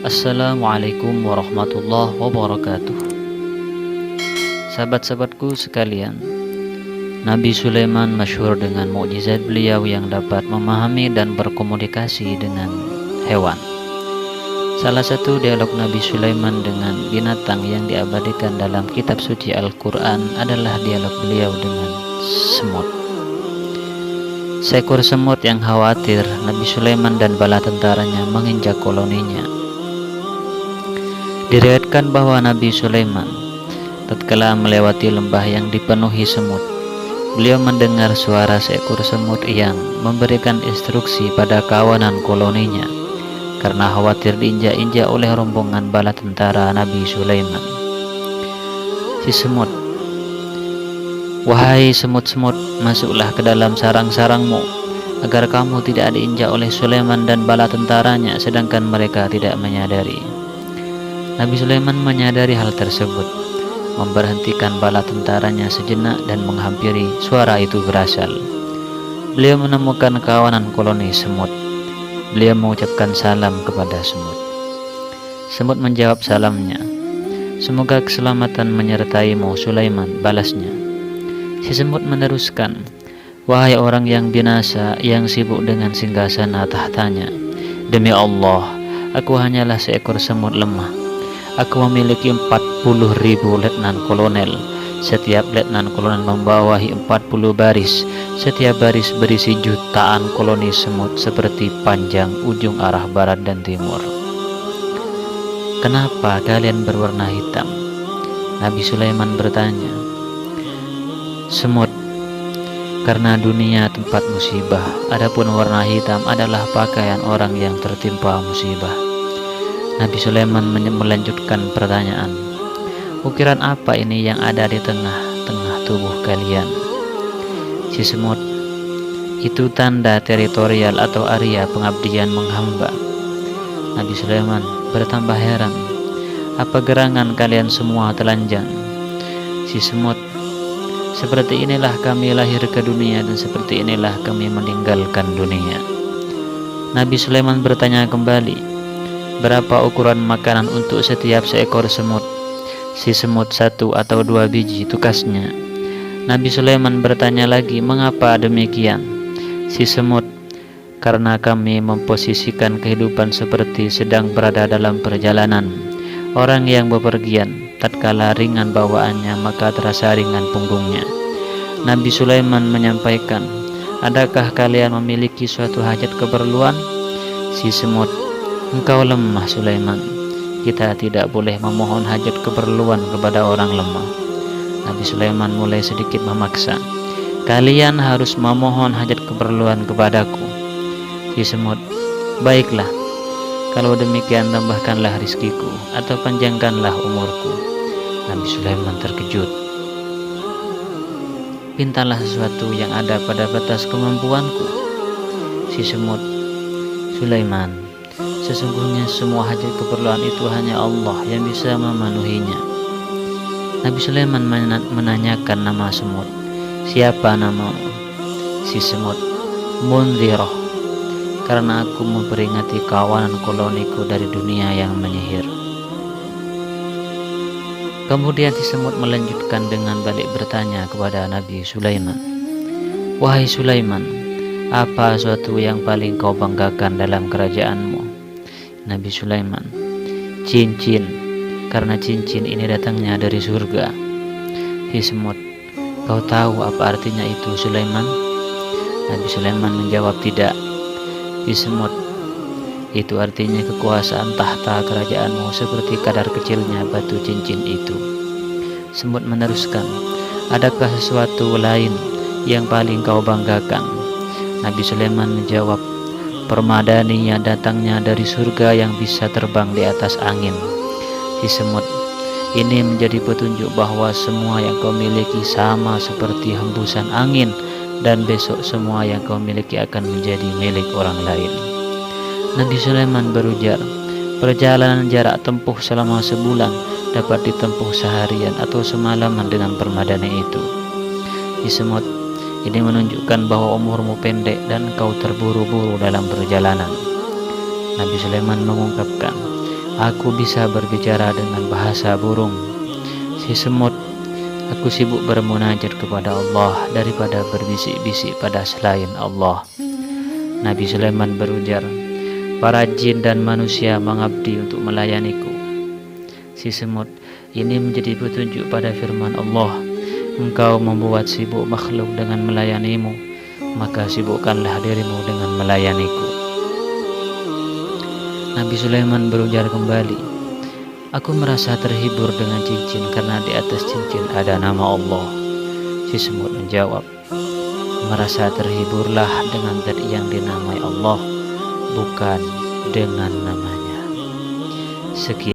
Assalamualaikum warahmatullahi wabarakatuh. Sahabat-sahabatku sekalian, Nabi Sulaiman masyhur dengan mukjizat beliau yang dapat memahami dan berkomunikasi dengan hewan. Salah satu dialog Nabi Sulaiman dengan binatang yang diabadikan dalam kitab suci Al-Quran adalah dialog beliau dengan semut. Seekor semut yang khawatir Nabi Sulaiman dan bala tentaranya menginjak koloninya. Diriwayatkan bahwa Nabi Sulaiman tatkala melewati lembah yang dipenuhi semut, beliau mendengar suara seekor semut yang memberikan instruksi pada kawanan koloninya karena khawatir diinjak-injak oleh rombongan bala tentara Nabi Sulaiman. Si semut, "Wahai semut-semut, masuklah ke dalam sarang-sarangmu agar kamu tidak diinjak oleh Sulaiman dan bala tentaranya sedangkan mereka tidak menyadari." Nabi Sulaiman menyadari hal tersebut, memberhentikan bala tentaranya sejenak dan menghampiri suara itu berasal. Beliau menemukan kawanan koloni semut. Beliau mengucapkan salam kepada semut. Semut menjawab salamnya, "Semoga keselamatan menyertaimu Sulaiman," balasnya. Si semut meneruskan, "Wahai orang yang binasa yang sibuk dengan singgasana tahtanya, demi Allah, aku hanyalah seekor semut lemah. Aku memiliki 40.000 letnan kolonel. Setiap letnan kolonel membawahi 40 baris. Setiap baris berisi jutaan koloni semut seperti panjang ujung arah barat dan timur. Kenapa kalian berwarna hitam?" Nabi Sulaiman bertanya. Semut, "Karena dunia tempat musibah, adapun warna hitam adalah pakaian orang yang tertimpa musibah." Nabi Sulaiman melanjutkan pertanyaan, "Ukiran apa ini yang ada di tengah-tengah tubuh kalian?" Si semut, "Itu tanda teritorial atau area pengabdian menghamba." Nabi Sulaiman bertambah heran, "Apa gerangan kalian semua telanjang?" Si semut, "Seperti inilah kami lahir ke dunia dan seperti inilah kami meninggalkan dunia." Nabi Sulaiman bertanya kembali, "Berapa ukuran makanan untuk setiap seekor semut?" Si semut, "1 atau 2 biji," tukasnya. Nabi Sulaiman bertanya lagi, "Mengapa demikian?" Si semut, "Karena kami memposisikan kehidupan seperti sedang berada dalam perjalanan. Orang yang bepergian, tatkala ringan bawaannya maka terasa ringan punggungnya." Nabi Sulaiman menyampaikan, "Adakah kalian memiliki suatu hajat keperluan?" Si semut, "Engkau lemah Sulaiman. Kita tidak boleh memohon hajat keperluan kepada orang lemah." Nabi Sulaiman mulai sedikit memaksa, "Kalian harus memohon hajat keperluan kepadaku." Si semut, "Baiklah, kalau demikian tambahkanlah rizkiku atau panjangkanlah umurku." Nabi Sulaiman terkejut. "Pintalah sesuatu yang ada pada batas kemampuanku." Si semut, "Sulaiman, sesungguhnya semua hajat keperluan itu hanya Allah yang bisa memenuhinya." Nabi Sulaiman menanyakan nama semut, "Siapa namamu?" Si semut, "Munzirah, karena aku memperingati kawanan koloniku dari dunia yang menyihir." Kemudian si semut melanjutkan dengan balik bertanya kepada Nabi Sulaiman, "Wahai Sulaiman, apa suatu yang paling kau banggakan dalam kerajaanmu?" Nabi Sulaiman, "Cincin, karena cincin ini datangnya dari surga." Si semut, "Kau tahu apa artinya itu Sulaiman?" Nabi Sulaiman menjawab, "Tidak." Si semut, "Itu artinya kekuasaan tahta kerajaanmu seperti kadar kecilnya batu cincin itu." Semut meneruskan, "Adakah sesuatu lain yang paling kau banggakan?" Nabi Sulaiman menjawab, "Permadani yang datangnya dari surga yang bisa terbang di atas angin." Si semut, "Ini menjadi petunjuk bahwa semua yang kau miliki sama seperti hembusan angin dan besok semua yang kau miliki akan menjadi milik orang lain." Nabi Sulaiman berujar, "Perjalanan jarak tempuh selama sebulan dapat ditempuh seharian atau semalaman dengan permadani itu." Si semut, "Ini menunjukkan bahwa umurmu pendek dan kau terburu-buru dalam perjalanan." Nabi Sulaiman mengungkapkan, aku bisa berbicara dengan bahasa burung. Si semut, aku sibuk bermunajat kepada Allah daripada berbisik-bisik pada selain Allah. Nabi Sulaiman berujar, para jin dan manusia mengabdi untuk melayaniku. Si semut, ini menjadi petunjuk pada firman Allah, engkau membuat sibuk makhluk dengan melayanimu, maka sibukkanlah dirimu dengan melayaniku. Nabi Sulaiman berujar kembali, aku merasa terhibur dengan cincin karena di atas cincin ada nama Allah. Si semut menjawab, merasa terhiburlah dengan zat yang dinamai Allah, bukan dengan namanya. Sekian.